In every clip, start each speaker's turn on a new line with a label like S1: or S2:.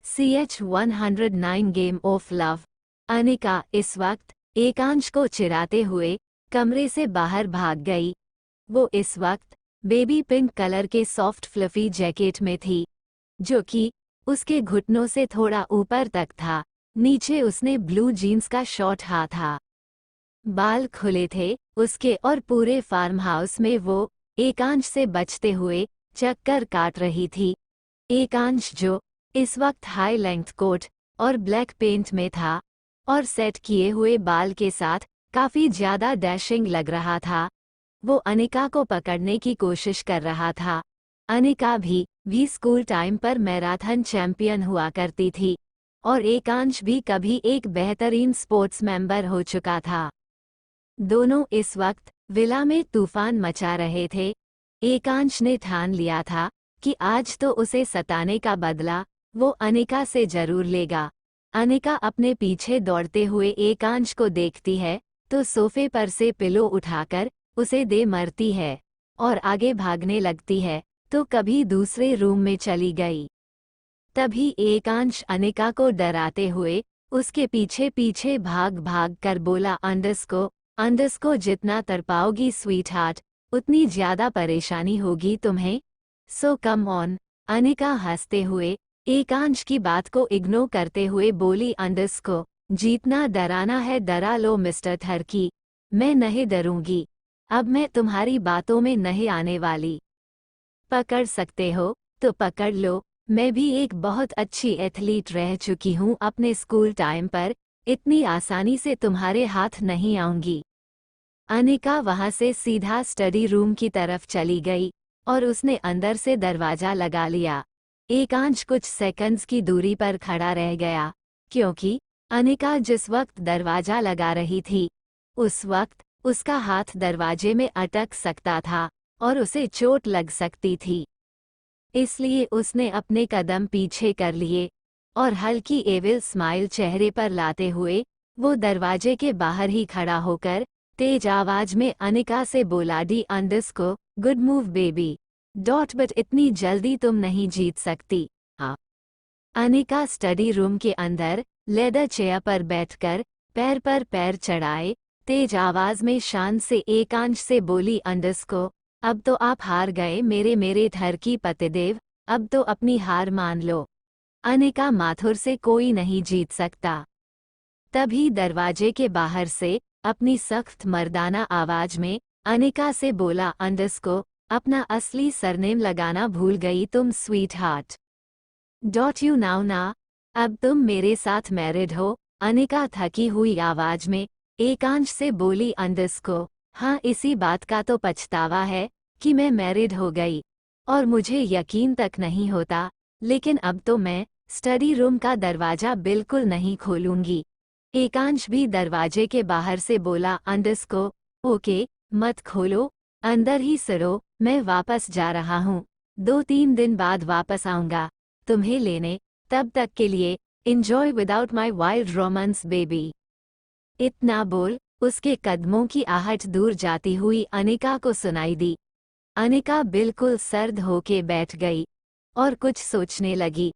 S1: CH-109 game of love. Anika इस वक्त एकांश को चिढ़ाते हुए कमरे से बाहर भाग गई। वो इस वक्त बेबी पिंक कलर के सॉफ्ट फ्लफी जैकेट में थी, जो कि उसके घुटनों से थोड़ा ऊपर तक था। नीचे उसने ब्लू जीन्स का शॉर्ट हा था। बाल खुले थे उसके और पूरे फार्म हाउस में वो एकांश से बचते हुए चक्कर काट रही थी। एकांश जो इस वक्त हाई लेंथ कोट और ब्लैक पेंट में था और सेट किए हुए बाल के साथ काफी ज्यादा डैशिंग लग रहा था, वो अनिका को पकड़ने की कोशिश कर रहा था। अनिका भी स्कूल टाइम पर मैराथन चैंपियन हुआ करती थी और एकांश भी कभी एक बेहतरीन स्पोर्ट्स मेंबर हो चुका था। दोनों इस वक्त विला में तूफान मचा रहे थे। एकांश ने ठान लिया था कि आज तो उसे सताने का बदला वो अनिका से जरूर लेगा। अनिका अपने पीछे दौड़ते हुए एकांश को देखती है तो सोफे पर से पिलो उठाकर उसे दे मरती है और आगे भागने लगती है तो कभी दूसरे रूम में चली गई। तभी एकांश अनिका को डराते हुए उसके पीछे पीछे भाग भाग कर बोला, अंडस को जितना तड़पाओगी स्वीट हार्ट उतनी ज्यादा परेशानी होगी तुम्हें, सो कम ऑन। अनिका हंसते हुए एकांश की बात को इग्नोर करते हुए बोली, अंडस को जीतना डराना है डरा लो मिस्टर थर्की, मैं नहीं डरूंगी, अब मैं तुम्हारी बातों में नहीं आने वाली। पकड़ सकते हो तो पकड़ लो, मैं भी एक बहुत अच्छी एथलीट रह चुकी हूँ अपने स्कूल टाइम पर, इतनी आसानी से तुम्हारे हाथ नहीं आऊंगी। अनिका वहां से सीधा स्टडी रूम की तरफ चली गई और उसने अंदर से दरवाजा लगा लिया। एकांश कुछ सेकंड्स की दूरी पर खड़ा रह गया, क्योंकि अनिका जिस वक्त दरवाजा लगा रही थी उस वक्त उसका हाथ दरवाजे में अटक सकता था और उसे चोट लग सकती थी। इसलिए उसने अपने कदम पीछे कर लिए और हल्की एविल स्माइल चेहरे पर लाते हुए वो दरवाजे के बाहर ही खड़ा होकर तेज आवाज में अनिका से बोला, डी अंडस को गुड मूव बेबी बट इतनी जल्दी तुम नहीं जीत सकती। हाँ। अनिका स्टडी रूम के अंदर लेदर चेयर पर बैठकर पैर पर पैर चढ़ाए तेज आवाज में शान से एकांश से बोली, अंडस को अब तो आप हार गए मेरे ठरकी पतिदेव, अब तो अपनी हार मान लो। अनिका माथुर से कोई नहीं जीत सकता। तभी दरवाजे के बाहर से अपनी सख्त मर्दाना आवाज में अनिका से बोला, अंडस को अपना असली सरनेम लगाना भूल गई तुम sweet heart, dot U now ना, अब तुम मेरे साथ मैरिड हो। अनिका थकी हुई आवाज में एकांश से बोली, अंडस को हाँ इसी बात का तो पछतावा है कि मैं मैरिड हो गई और मुझे यकीन तक नहीं होता, लेकिन अब तो मैं स्टडी रूम का दरवाजा बिल्कुल नहीं खोलूंगी। एकांश भी दरवाजे के बाहर से बोला, अंडस को ओके मत खोलो, अंदर ही सड़ो, मैं वापस जा रहा हूँ, 2-3 दिन बाद वापस आऊंगा तुम्हें लेने, तब तक के लिए enjoy without my wild romance baby. इतना बोल उसके कदमों की आहट दूर जाती हुई अनिका को सुनाई दी। अनिका बिल्कुल सर्द होके बैठ गई और कुछ सोचने लगी।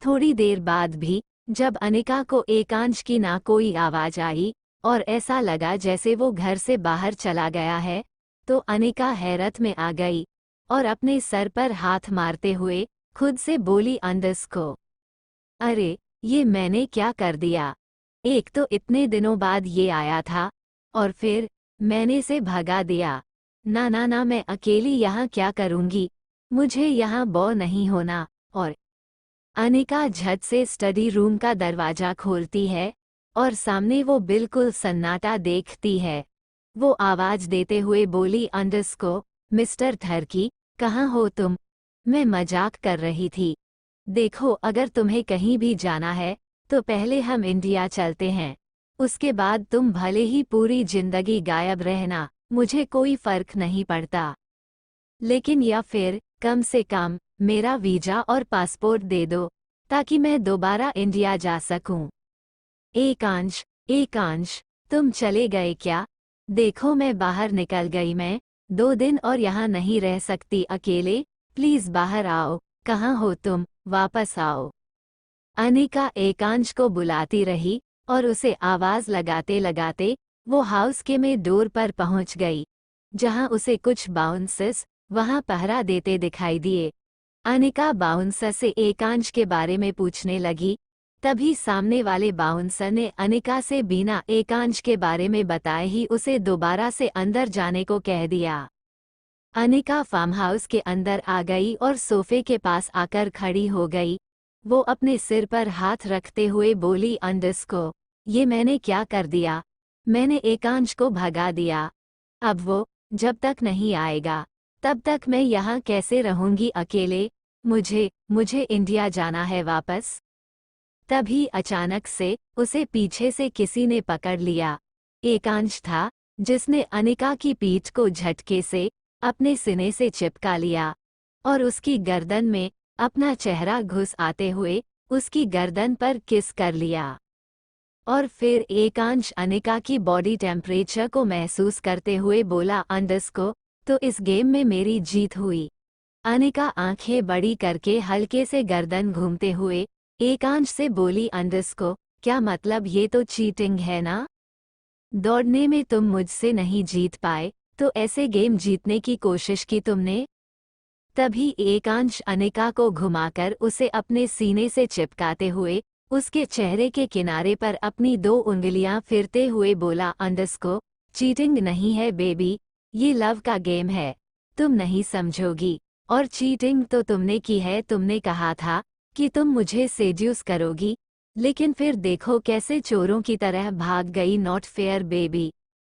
S1: थोड़ी देर बाद भी जब अनिका को एकांश की ना कोई आवाज आई और ऐसा लगा जैसे वो घर से बाहर चला गया है, तो अनिका हैरत में आ गई और अपने सर पर हाथ मारते हुए खुद से बोली, अंडस को अरे ये मैंने क्या कर दिया, एक तो इतने दिनों बाद ये आया था और फिर मैंने से भगा दिया। ना ना ना, मैं अकेली यहाँ क्या करूँगी, मुझे यहाँ बो नहीं होना। और अनिका झट से स्टडी रूम का दरवाजा खोलती है और सामने वो बिल्कुल सन्नाटा देखती है। वो आवाज देते हुए बोली, अंडस को मिस्टर थर्की कहाँ हो तुम, मैं मजाक कर रही थी। देखो अगर तुम्हें कहीं भी जाना है तो पहले हम इंडिया चलते हैं, उसके बाद तुम भले ही पूरी जिंदगी गायब रहना, मुझे कोई फर्क नहीं पड़ता, लेकिन या फिर कम से कम मेरा वीजा और पासपोर्ट दे दो ताकि मैं दोबारा इंडिया जा सकूं। एकांश तुम चले गए क्या, देखो मैं बाहर निकल गई, मैं 2 दिन और यहाँ नहीं रह सकती अकेले, प्लीज बाहर आओ, कहाँ हो तुम, वापस आओ। अनिका एकांश को बुलाती रही और उसे आवाज लगाते लगाते वो हाउस के में डोर पर पहुंच गई, जहां उसे कुछ बाउंसर्स वहां पहरा देते दिखाई दिए। अनिका बाउंसर से एकांश के बारे में पूछने लगी। तभी सामने वाले बाउंसर ने अनिका से बिना एकांश के बारे में बताए ही उसे दोबारा से अंदर जाने को कह दिया। अनिका फार्म हाउस के अंदर आ गई और सोफे के पास आकर खड़ी हो गई। वो अपने सिर पर हाथ रखते हुए बोली, अंडस्को, ये मैंने क्या कर दिया? मैंने एकांश को भगा दिया। अब वो जब तक नहीं आएगा तब तक मैं यहाँ कैसे रहूंगी अकेले? मुझे इंडिया जाना है वापस। तभी अचानक से उसे पीछे से किसी ने पकड़ लिया। एकांश था, जिसने अनिका की पीठ को झटके से अपने सीने से चिपका लिया और उसकी गर्दन में अपना चेहरा घुस आते हुए उसकी गर्दन पर किस कर लिया। और फिर एकांश अनिका की बॉडी टेम्परेचर को महसूस करते हुए बोला, अंडस्को, तो इस गेम में मेरी जीत हुई। अनिका आंखें बड़ी करके हल्के से गर्दन घूमते हुए एकांश से बोली, अंडस्को, क्या मतलब? ये तो चीटिंग है ना? दौड़ने में तुम मुझसे नहीं जीत पाए, तो ऐसे गेम जीतने की कोशिश की तुमने? तभी एकांश अनिका को घुमाकर उसे अपने सीने से चिपकाते हुए उसके चेहरे के किनारे पर अपनी 2 उंगलियां फिरते हुए बोला, अंडस्को, चीटिंग नहीं है बेबी, ये लव का गेम है। तुम नहीं समझोगी। और चीटिंग तो तुमने की है। तुमने कहा था कि तुम मुझे सेड्यूस करोगी, लेकिन फिर देखो कैसे चोरों की तरह भाग गई। Not fair baby.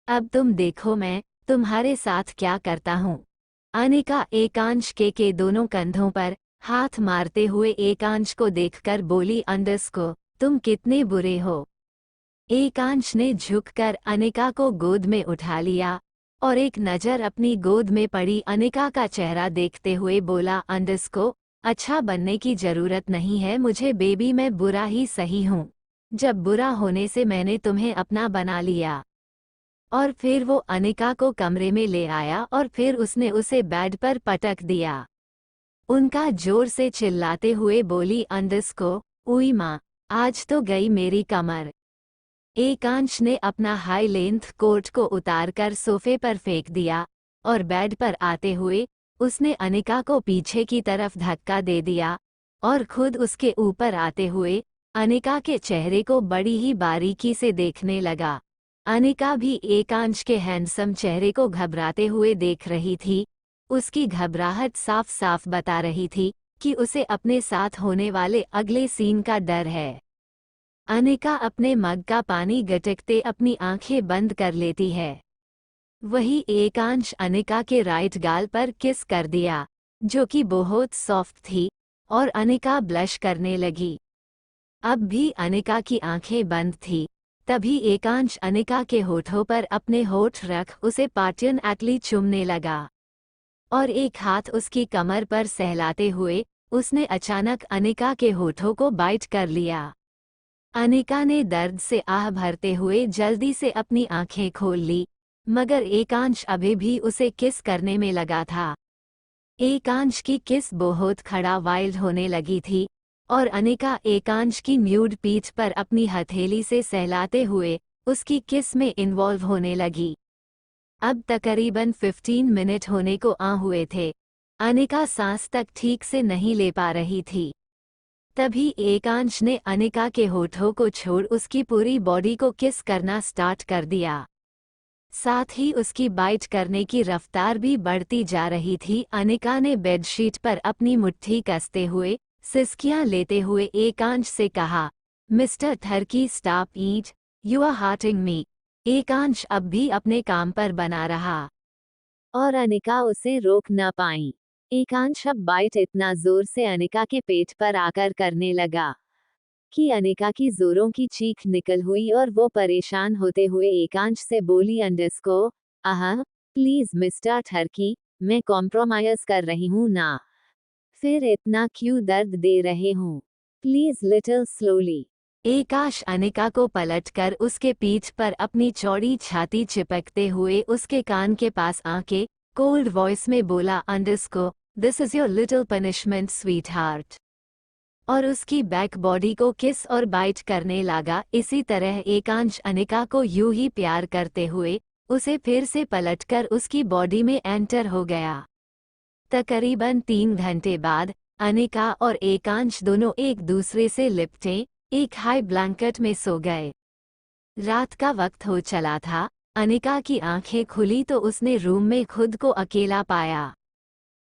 S1: अब तुम देखो मैं तुम्हारे साथ क्या करता हूँ। अनिका एकांश के दोनों कंधों पर हाथ मारते हुए एकांश को देखकर बोली, अंडस्को, तुम कितने बुरे हो। एकांश ने झुककर अनिका को गोद में उठा लिया और एक नज़र अपनी गोद में पड़ी अनिका का चेहरा देखते हुए बोला, अंडस्को, अच्छा बनने की जरूरत नहीं है मुझे बेबी, मैं बुरा ही सही हूँ। जब बुरा होने से मैंने तुम्हें अपना बना लिया। और फिर वो अनिका को कमरे में ले आया और फिर उसने उसे बेड पर पटक दिया। उनका जोर से चिल्लाते हुए बोली, अंडस्को, उई माँ, आज तो गई मेरी कमर। एकांश ने अपना हाई लेंथ कोट को उतारकर सोफे पर फेंक दिया और बेड पर आते हुए उसने अनिका को पीछे की तरफ धक्का दे दिया और खुद उसके ऊपर आते हुए अनिका के चेहरे को बड़ी ही बारीकी से देखने लगा। अनिका भी एकांश के हैंडसम चेहरे को घबराते हुए देख रही थी। उसकी घबराहट साफ साफ बता रही थी कि उसे अपने साथ होने वाले अगले सीन का डर है। अनिका अपने मग का पानी गटकते अपनी आंखें बंद कर लेती है। वही एकांश अनिका के राइट गाल पर किस कर दिया, जो कि बहुत सॉफ्ट थी, और अनिका ब्लश करने लगी। अब भी अनिका की आंखें बंद थी। तभी एकांश अनिका के होठों पर अपने होठ रख उसे पैशनेटली चूमने लगा और एक हाथ उसकी कमर पर सहलाते हुए उसने अचानक अनिका के होठों को बाइट कर लिया। अनिका ने दर्द से आह भरते हुए जल्दी से अपनी आंखें खोल ली, मगर एकांश अभी भी उसे किस करने में लगा था। एकांश की किस बहुत खड़ा वाइल्ड होने लगी थी और अनिका एकांश की न्यूड पीठ पर अपनी हथेली से सहलाते हुए उसकी किस में इन्वॉल्व होने लगी। अब तकरीबन 15 मिनट होने को आ हुए थे। अनिका सांस तक ठीक से नहीं ले पा रही थी। तभी एकांश ने अनिका के होठों को छोड़ उसकी पूरी बॉडी को किस करना स्टार्ट कर दिया। साथ ही उसकी बाइट करने की रफ्तार भी बढ़ती जा रही थी। अनिका ने बेडशीट पर अपनी मुट्ठी कसते हुए सिसकियां लेते हुए एकांश से कहा, मिस्टर थर्की, stop it, you are hurting me. Ekansh अब भी अपने काम पर बना रहा और अनिका उसे रोक न पाई। एकांश अब बाइट इतना जोर से अनिका के पेट पर आकर करने लगा कि अनिका की जोरों की चीख निकल हुई और वो परेशान होते हुए एकांश से बोली, अंडस्को, प्लीज मिस्टर थर्की, मैं कॉम्प्रोमाइज कर रही हूँ ना। फिर इतना क्यों दर्द दे रहे हूँ? Please little slowly. Ekansh Anika को पलटकर उसके पीठ पर अपनी चौड़ी छाती चिपकते हुए उसके कान के पास आके कोल्ड वॉइस में बोला, अंडस्को, this is your little punishment sweet heart. और उसकी बैक बॉडी को किस और बाइट करने लगा। इसी तरह एकांश अनिका को यूं ही प्यार करते हुए उसे फिर से पलटकर उसकी बॉडी में एंटर हो गया। तकरीबन 3 घंटे बाद अनिका और एकांश दोनों एक दूसरे से लिपटे एक हाई ब्लैंकेट में सो गए। रात का वक्त हो चला था। अनिका की आंखें खुली तो उसने रूम में खुद को अकेला पाया।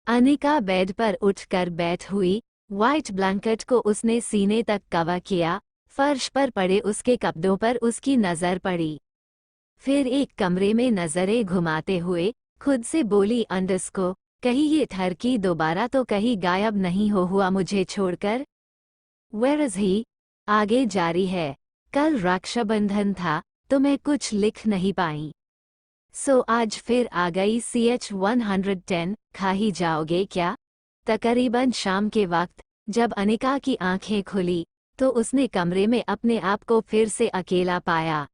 S1: अनिका बेड पर उठकर बैठ हुई। व्हाइट ब्लैंकेट को उसने सीने तक कवर किया। फर्श पर पड़े उसके कपड़ों पर उसकी नजर पड़ी। फिर एक कमरे में नजरें घुमाते हुए खुद से बोली, अंडस्को, कहीं ये ठरकी दोबारा तो कहीं गायब नहीं हो हुआ मुझे छोड़कर। Where is he? आगे जारी है। कल रक्षाबंधन था तो मैं कुछ लिख नहीं पाई। सो आज फिर आ गई CH-110। खा ही जाओगे क्या? तकरीबन शाम के वक्त जब अनिका की आंखें खुली तो उसने कमरे में अपने आप को फिर से अकेला पाया।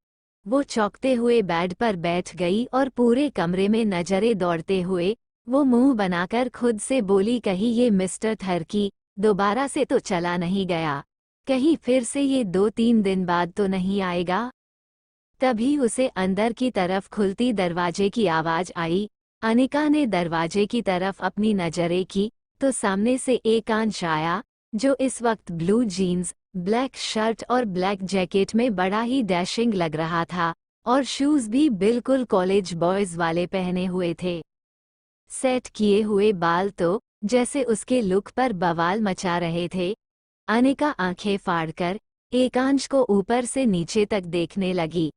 S1: वो चौंकते हुए बेड पर बैठ गई और पूरे कमरे में नजरें दौड़ते हुए वो मुंह बनाकर खुद से बोली, कहीं ये मिस्टर थर्की दोबारा से तो चला नहीं गया, कहीं फिर से ये 2-3 दिन बाद तो नहीं आएगा। तभी उसे अंदर की तरफ खुलती दरवाजे की आवाज आई। अनिका ने दरवाजे की तरफ अपनी नजरें की तो सामने से एकांश आया, जो इस वक्त ब्लू जीन्स, ब्लैक शर्ट और ब्लैक जैकेट में बड़ा ही डैशिंग लग रहा था और शूज भी बिल्कुल कॉलेज बॉयज वाले पहने हुए थे। सेट किए हुए बाल तो जैसे उसके लुक पर बवाल मचा रहे थे। अनिका आंखें फाड़कर एकांश को ऊपर से नीचे तक देखने लगी।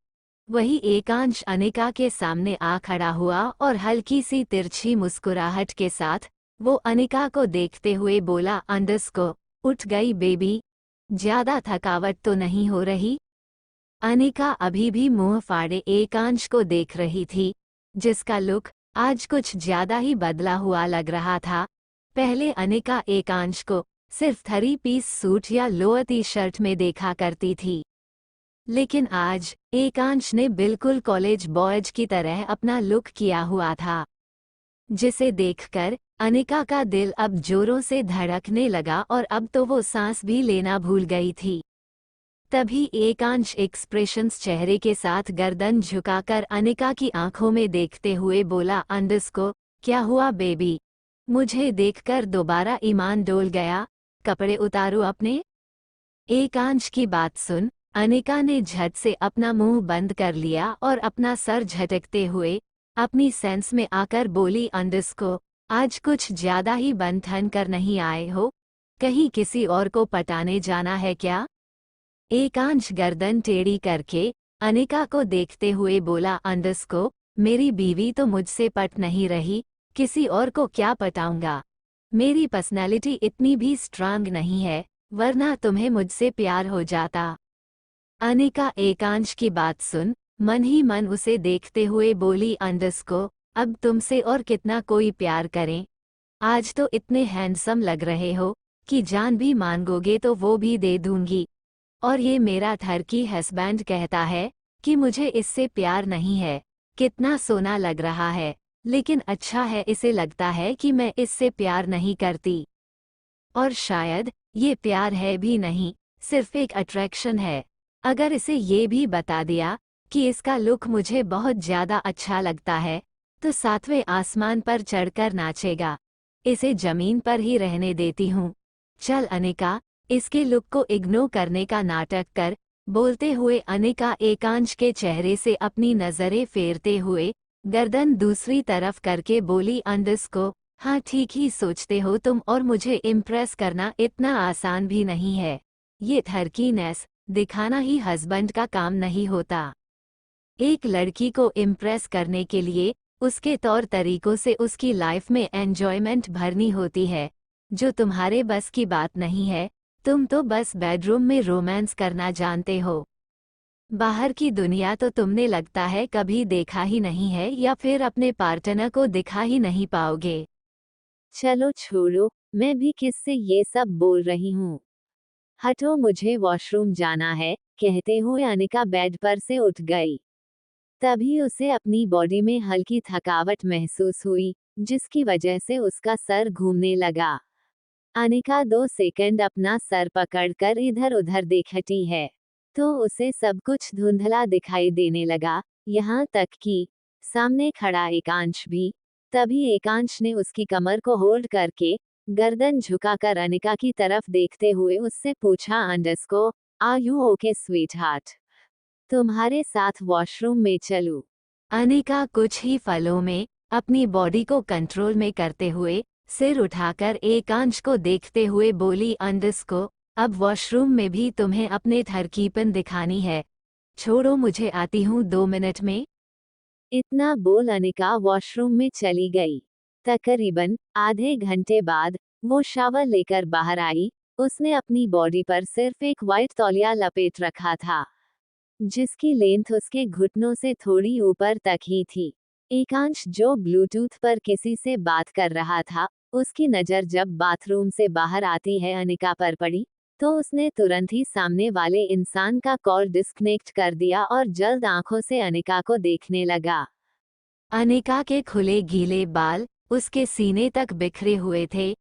S1: वही एकांश अनिका के सामने आ खड़ा हुआ और हल्की सी तिरछी मुस्कुराहट के साथ वो अनिका को देखते हुए बोला, अंडस्को, उठ गई बेबी? ज्यादा थकावट तो नहीं हो रही? अनिका अभी भी मुंह फाड़े एकांश को देख रही थी, जिसका लुक आज कुछ ज्यादा ही बदला हुआ लग रहा था। पहले अनिका एकांश को सिर्फ 3 पीस सूट या लोअर टी शर्ट में देखा करती थी, लेकिन आज एकांश ने बिल्कुल कॉलेज बॉयज की तरह अपना लुक किया हुआ था, जिसे देखकर अनिका का दिल अब जोरों से धड़कने लगा और अब तो वो सांस भी लेना भूल गई थी। तभी एकांश एक्सप्रेशंस चेहरे के साथ गर्दन झुकाकर अनिका की आंखों में देखते हुए बोला, अंडस्को, क्या हुआ बेबी? मुझे देखकर दोबारा ईमान डोल गया? कपड़े उतारो अपने। एकांश की बात सुन अनिका ने झट से अपना मुंह बंद कर लिया और अपना सर झटकते हुए अपनी सेंस में आकर बोली, अंडस्को, आज कुछ ज्यादा ही बन ठन कर नहीं आए हो? कहीं किसी और को पटाने जाना है क्या? एकांश गर्दन टेढ़ी करके अनिका को देखते हुए बोला, अंडस्को, मेरी बीवी तो मुझसे पट नहीं रही, किसी और को क्या पटाऊंगा? मेरी पर्सनैलिटी इतनी भी स्ट्रांग नहीं है, वरना तुम्हें मुझसे प्यार हो जाता। अनिका एकांश की बात सुन मन ही मन उसे देखते हुए बोली, अंडस्को, अब तुमसे और कितना कोई प्यार करें? आज तो इतने हैंडसम लग रहे हो कि जान भी मांगोगे तो वो भी दे दूंगी। और ये मेरा थर्की हस्बैंड कहता है कि मुझे इससे प्यार नहीं है। कितना सोना लग रहा है, लेकिन अच्छा है, इसे लगता है कि मैं इससे प्यार नहीं करती। और शायद ये प्यार है भी नहीं, सिर्फ एक अट्रैक्शन है। अगर इसे ये भी बता दिया कि इसका लुक मुझे बहुत ज्यादा अच्छा लगता है तो 7वें आसमान पर चढ़कर नाचेगा। इसे जमीन पर ही रहने देती हूँ। चल अनिका, इसके लुक को इग्नोर करने का नाटक कर। बोलते हुए अनिका एकांश के चेहरे से अपनी नजरें फेरते हुए गर्दन दूसरी तरफ करके बोली, अंडस्को, हाँ ठीक ही सोचते हो तुम, और मुझे इम्प्रेस करना इतना आसान भी नहीं है। ये थर्कीनेस दिखाना ही हस्बैंड का काम नहीं होता। एक लड़की को इम्प्रेस करने के लिए उसके तौर तरीकों से उसकी लाइफ में एंजॉयमेंट भरनी होती है, जो तुम्हारे बस की बात नहीं है। तुम तो बस बेडरूम में रोमांस करना जानते हो। बाहर की दुनिया तो तुमने लगता है कभी देखा ही नहीं है, या फिर अपने पार्टनर को दिखा ही नहीं पाओगे। चलो छोड़ो, मैं भी किससे ये सब बोल रही हूँ। हटो, मुझे वॉशरूम जाना है, कहते हुए अनिका बेड पर से उठ गई। तभी उसे अपनी बॉडी में हल्की थकावट महसूस हुई, जिसकी वजह से उसका सर घूमने लगा। अनिका 2 सेकंड अपना सर पकड़कर इधर उधर देखती है, तो उसे सब कुछ धुंधला दिखाई देने लगा, यहाँ तक कि सामने खड़ा एकांश भी। तभी एकांश ने उसकी कमर को होल्ड करके गर्दन झुकाकर अनिका की तरफ देखते हुए उससे पूछा, अंडरस्को, are you okay sweetheart? तुम्हारे साथ वॉशरूम में चलूं? अनिका कुछ ही पलों में अपनी बॉडी को कंट्रोल में करते हुए सिर उठाकर एकांश को देखते हुए बोली, अंडरस्को, अब वॉशरूम में भी तुम्हें अपने थरकीपन दिखानी है? छोड़ो, मुझे आती हूँ 2 मिनट में। इतना बोल अनिका वॉशरूम में चली गई। तकरीबन आधे घंटे बाद वो शावर लेकर बाहर आई। उसने अपनी बॉडी पर सिर्फ एक वाइट तौलिया लपेट रखा था, जिसकी लेंथ उसके घुटनों से थोड़ी ऊपर तक ही थी। एकांश, जो ब्लूटूथ पर किसी से बात कर रहा था, उसकी नज़र जब बाथरूम से बाहर आती है अनिका पर पड़ी, तो उसने तुरंत ही सामने वाले इंसान का कॉल डिस्कनेक्ट कर दिया और जल्द आंखों से अनिका को देखने लगा। अनिका के खुले गीले बाल उसके सीने तक बिखरे हुए थे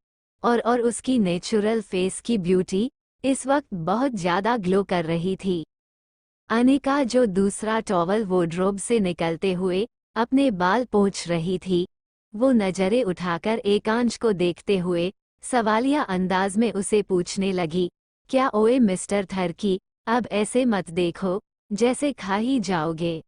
S1: और उसकी नेचुरल फेस की ब्यूटी इस वक्त बहुत ज्यादा ग्लो कर रही थी। अनिका, जो दूसरा टॉवल वार्डरोब से निकलते हुए अपने बाल पोंछ रही थी, वो नजरें उठाकर एकांश को देखते हुए सवालिया अंदाज में उसे पूछने लगी, क्या ओए मिस्टर थर्की, अब ऐसे मत देखो जैसे खा ही जाओगे।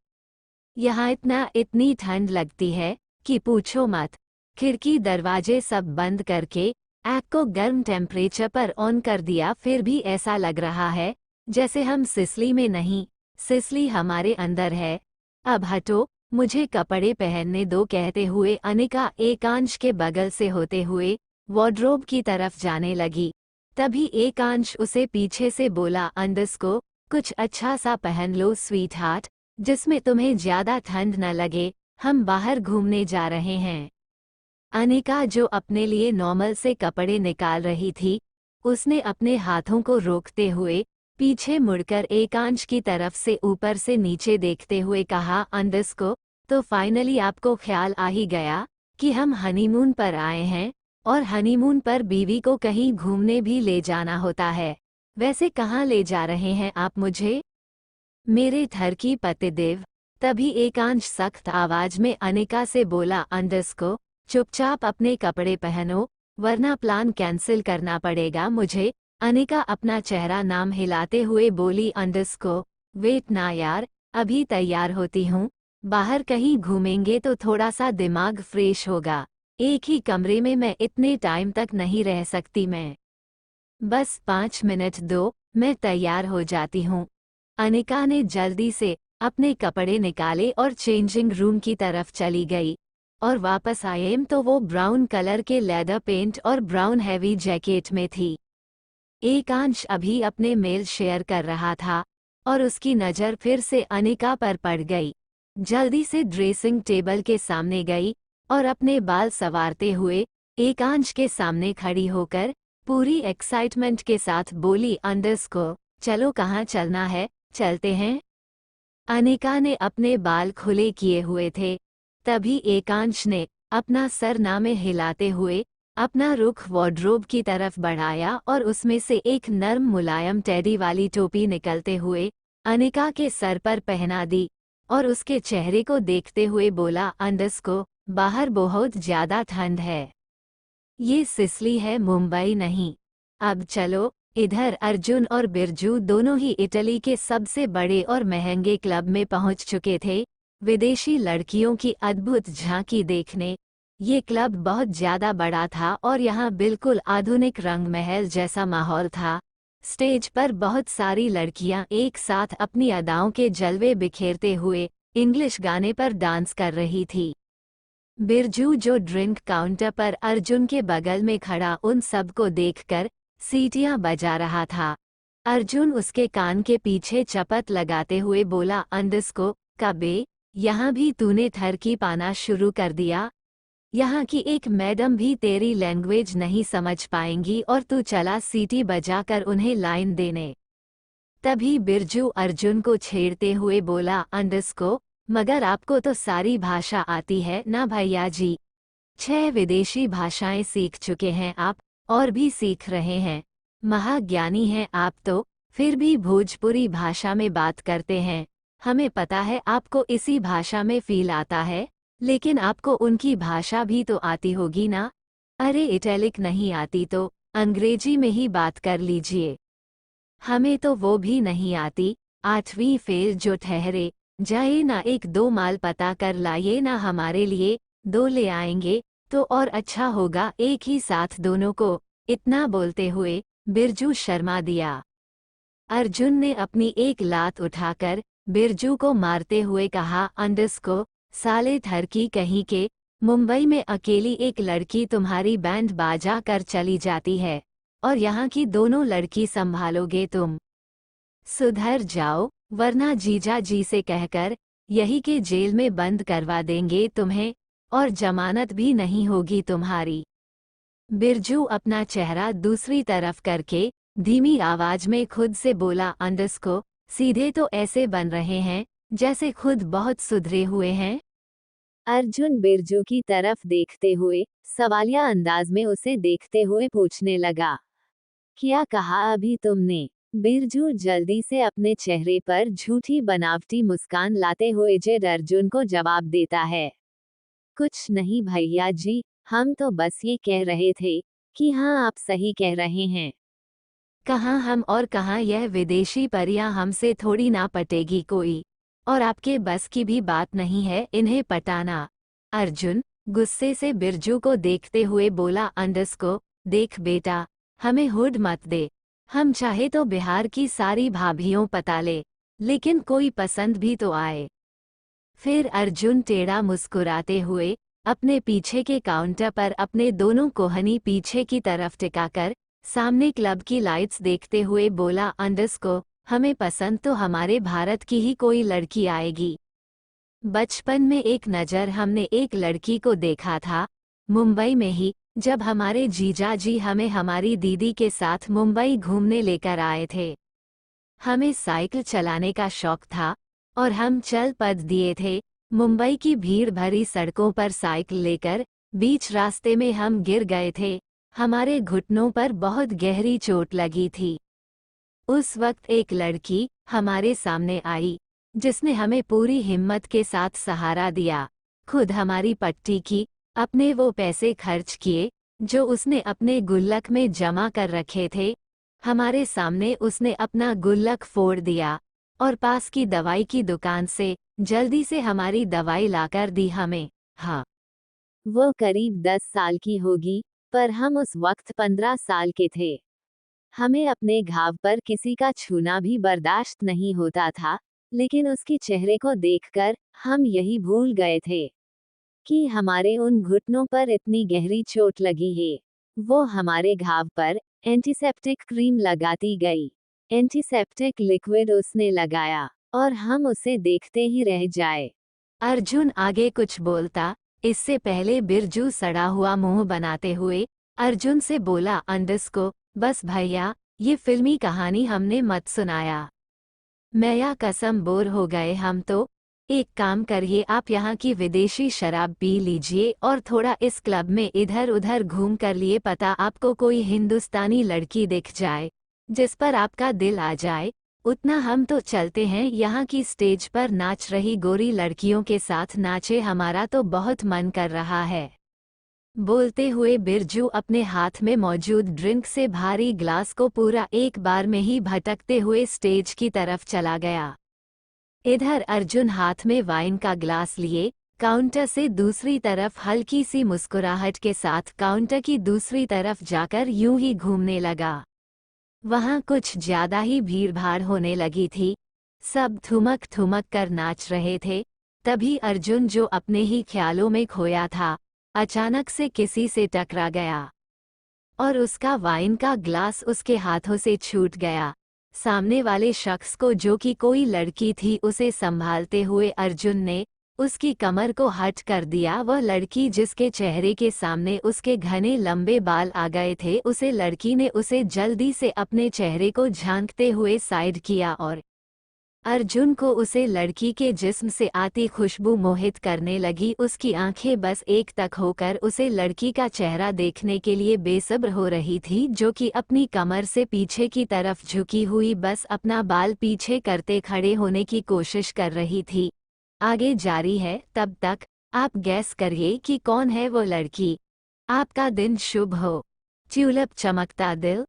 S1: यहाँ इतनी ठंड लगती है कि पूछो मत। खिड़की दरवाजे सब बंद करके एग को गर्म टेम्परेचर पर ऑन कर दिया, फिर भी ऐसा लग रहा है जैसे हम सिसली में नहीं, सिसली हमारे अंदर है। अब हटो, मुझे कपड़े पहनने दो, कहते हुए अनिका एकांश के बगल से होते हुए वार्डरोब की तरफ जाने लगी। तभी एकांश उसे पीछे से बोला, अंडरस्को, कुछ अच्छा सा पहन लो स्वीट हार्ट, जिसमें तुम्हें ज्यादा ठंड न लगे, हम बाहर घूमने जा रहे हैं। अनिका, जो अपने लिए नॉर्मल से कपड़े निकाल रही थी, उसने अपने हाथों को रोकते हुए पीछे मुड़कर एकांश की तरफ से ऊपर से नीचे देखते हुए कहा, अंडरस्को, तो फाइनली आपको ख्याल आ ही गया कि हम हनीमून पर आए हैं और हनीमून पर बीवी को कहीं घूमने भी ले जाना होता है। वैसे कहाँ ले जा रहे हैं आप मुझे, मेरे थर्की पतिदेव? तभी एकांश सख्त आवाज में अनिका से बोला, अंडरस्को, चुपचाप अपने कपड़े पहनो वरना प्लान कैंसिल करना पड़ेगा मुझे। अनिका अपना चेहरा नाम हिलाते हुए बोली, अंडरस्को, वेट ना यार, अभी तैयार होती हूँ, बाहर कहीं घूमेंगे तो थोड़ा सा दिमाग फ्रेश होगा, एक ही कमरे में मैं इतने टाइम तक नहीं रह सकती, मैं बस 5 मिनट दो, मैं तैयार हो जाती हूँ। अनिका ने जल्दी से अपने कपड़े निकाले और चेंजिंग रूम की तरफ चली गई और वापस आए तो वो ब्राउन कलर के लेदर पेंट और ब्राउन हैवी जैकेट में थी। एकांश अभी अपने मेल शेयर कर रहा था और उसकी नज़र फिर से अनिका पर पड़ गई। जल्दी से ड्रेसिंग टेबल के सामने गई और अपने बाल संवारते हुए एकांश के सामने खड़ी होकर पूरी एक्साइटमेंट के साथ बोली, अंडरस्को, चलो कहाँ चलना है, चलते हैं। अनिका ने अपने बाल खुले किए हुए थे। तभी एकांश ने अपना सर नामे हिलाते हुए अपना रुख वार्डरोब की तरफ बढ़ाया और उसमें से एक नर्म मुलायम टेडी वाली टोपी निकलते हुए अनिका के सर पर पहना दी और उसके चेहरे को देखते हुए बोला, अंडरस्को, बाहर बहुत ज्यादा ठंड है, ये सिसली है, मुंबई नहीं। अब चलो इधर। अर्जुन और बिरजू दोनों ही इटली के सबसे बड़े और महंगे क्लब में पहुंच चुके थे विदेशी लड़कियों की अद्भुत झांकी देखने। ये क्लब बहुत ज्यादा बड़ा था और यहाँ बिल्कुल आधुनिक रंग महल जैसा माहौल था। स्टेज पर बहुत सारी लड़कियां एक साथ अपनी अदाओं के जलवे बिखेरते हुए इंग्लिश गाने पर डांस कर रही थी। बिरजू, जो ड्रिंक काउंटर पर अर्जुन के बगल में खड़ा उन सबको देखकर सीटियां बजा रहा था। अर्जुन उसके कान के पीछे चपत लगाते हुए बोला, अंडरस्को, कबे, यहाँ भी तूने थरकी पाना शुरू कर दिया? यहाँ की एक मैडम भी तेरी लैंग्वेज नहीं समझ पाएंगी और तू चला सीटी बजाकर उन्हें लाइन देने। तभी बिरजू अर्जुन को छेड़ते हुए बोला, अंडरस्को, मगर आपको तो सारी भाषा आती है ना भैया जी? 6 विदेशी भाषाएं सीख चुके हैं आप और भी सीख रहे हैं। महाज्ञानी हैं आप तो, फिर भी भोजपुरी भाषा में बात करते हैं। हमें पता है आपको इसी भाषा में फील आता है, लेकिन आपको उनकी भाषा भी तो आती होगी ना। अरे इटैलिक नहीं आती तो अंग्रेजी में ही बात कर लीजिए। हमें तो वो भी नहीं आती। 8वीं फेल जो ठहरे, जाइए ना एक दो माल पता कर लाइए ना हमारे लिए, 2 ले आएंगे तो और अच्छा होगा एक ही साथ दोनों को। इतना बोलते हुए बिरजू शर्मा दिया। अर्जुन ने अपनी एक लात उठाकर बिरजू को मारते हुए कहा, अंडस को, साले ठरकी कहीं के, मुंबई में अकेली एक लड़की तुम्हारी बैंड बाजा कर चली जाती है, और यहाँ की दोनों लड़की संभालोगे तुम। सुधर जाओ, वरना जीजा जी से कहकर यही के जेल में बंद करवा देंगे तुम्हें, और जमानत भी नहीं होगी तुम्हारी। बिरजू अपना चेहरा दूसरी तरफ करके धीमी आवाज में खुद से बोला, अंडस को, सीधे तो ऐसे बन रहे हैं जैसे खुद बहुत सुधरे हुए हैं। अर्जुन बिरजू की तरफ देखते हुए सवालिया अंदाज में उसे देखते हुए पूछने लगा, क्या कहा अभी तुमने? बिरजू जल्दी से अपने चेहरे पर झूठी बनावटी मुस्कान लाते हुए जेड अर्जुन को जवाब देता है, कुछ नहीं भैया जी, हम तो बस ये कह रहे थे कि हाँ आप सही कह रहे हैं। कहाँ हम और कहाँ यह विदेशी परियां, हमसे थोड़ी ना पटेगी कोई, और आपके बस की भी बात नहीं है इन्हें पटाना। अर्जुन गुस्से से बिरजू को देखते हुए बोला, अंडस को, देख बेटा, हमें हुड मत दे। हम चाहे तो बिहार की सारी भाभियों पता ले, लेकिन कोई पसंद भी तो आए। फिर अर्जुन टेढ़ा मुस्कुराते हुए अपने पीछे के काउंटर पर अपने दोनों कोहनी पीछे की तरफ टिकाकर सामने क्लब की लाइट्स देखते हुए बोला, अंडस को, हमें पसंद तो हमारे भारत की ही कोई लड़की आएगी। बचपन में एक नज़र हमने एक लड़की को देखा था, मुंबई में ही, जब हमारे जीजा जी हमें हमारी दीदी के साथ मुंबई घूमने लेकर आए थे। हमें साइकिल चलाने का शौक था और हम चल पद दिए थे मुंबई की भीड़ भरी सड़कों पर साइकिल लेकर। बीच रास्ते में हम गिर गए थे, हमारे घुटनों पर बहुत गहरी चोट लगी थी। उस वक्त एक लड़की हमारे सामने आई, जिसने हमें पूरी हिम्मत के साथ सहारा दिया, खुद हमारी पट्टी की, अपने वो पैसे खर्च किए जो उसने अपने गुल्लक में जमा कर रखे थे। हमारे सामने उसने अपना गुल्लक फोड़ दिया और पास की दवाई की दुकान से जल्दी से हमारी दवाई लाकर दी हमें। हाँ, वो करीब 10 साल की होगी, पर हम उस वक्त 15 साल के थे। हमें अपने घाव पर किसी का छूना भी बर्दाश्त नहीं होता था, लेकिन उसके चेहरे को देखकर हम यही भूल गए थे कि हमारे उन घुटनों पर इतनी गहरी चोट लगी है। वो हमारे घाव पर एंटीसेप्टिक क्रीम लगाती गई। एंटीसेप्टिक लिक्विड उसने लगाया और हम उसे देखते ही रह जाए। अर्जुन आगे कुछ बोलता, इससे पहले बिरजू सड़ा हुआ मुंह बनाते हुए अर्जुन से बोला, अंडस को, बस भैया, ये फिल्मी कहानी हमने मत सुनाया। मैया कसम बोर हो गए हम तो। एक काम करिए, आप यहाँ की विदेशी शराब पी लीजिए और थोड़ा इस क्लब में इधर उधर घूम कर लिए, पता आपको कोई हिंदुस्तानी लड़की दिख जाए जिस पर आपका दिल आ जाए। उतना हम तो चलते हैं यहाँ की स्टेज पर नाच रही गोरी लड़कियों के साथ नाचे, हमारा तो बहुत मन कर रहा है। बोलते हुए बिरजू अपने हाथ में मौजूद ड्रिंक से भारी ग्लास को पूरा एक बार में ही भटकते हुए स्टेज की तरफ चला गया। इधर अर्जुन हाथ में वाइन का ग्लास लिए काउंटर से दूसरी तरफ हल्की सी मुस्कुराहट के साथ काउंटर की दूसरी तरफ जाकर यूं ही घूमने लगा। वहां कुछ ज्यादा ही भीड़भाड़ होने लगी थी, सब ठुमक ठुमक कर नाच रहे थे। तभी अर्जुन, जो अपने ही ख्यालों में खोया था, अचानक से किसी से टकरा गया और उसका वाइन का ग्लास उसके हाथों से छूट गया। सामने वाले शख्स को, जो कि कोई लड़की थी, उसे संभालते हुए अर्जुन ने उसकी कमर को हट कर दिया। वह लड़की जिसके चेहरे के सामने उसके घने लंबे बाल आ गए थे, उसे लड़की ने उसे जल्दी से अपने चेहरे को झांकते हुए साइड किया और अर्जुन को उसे लड़की के जिस्म से आती खुशबू मोहित करने लगी। उसकी आंखें बस एक तक होकर उसे लड़की का चेहरा देखने के लिए बेसब्र हो रही थी, जो कि अपनी कमर से पीछे की तरफ झुकी हुई बस अपना बाल पीछे करते खड़े होने की कोशिश कर रही थी। आगे जारी है। तब तक आप गैस करिए कि कौन है वो लड़की। आपका दिन शुभ हो। ट्यूलिप चमकता दिल।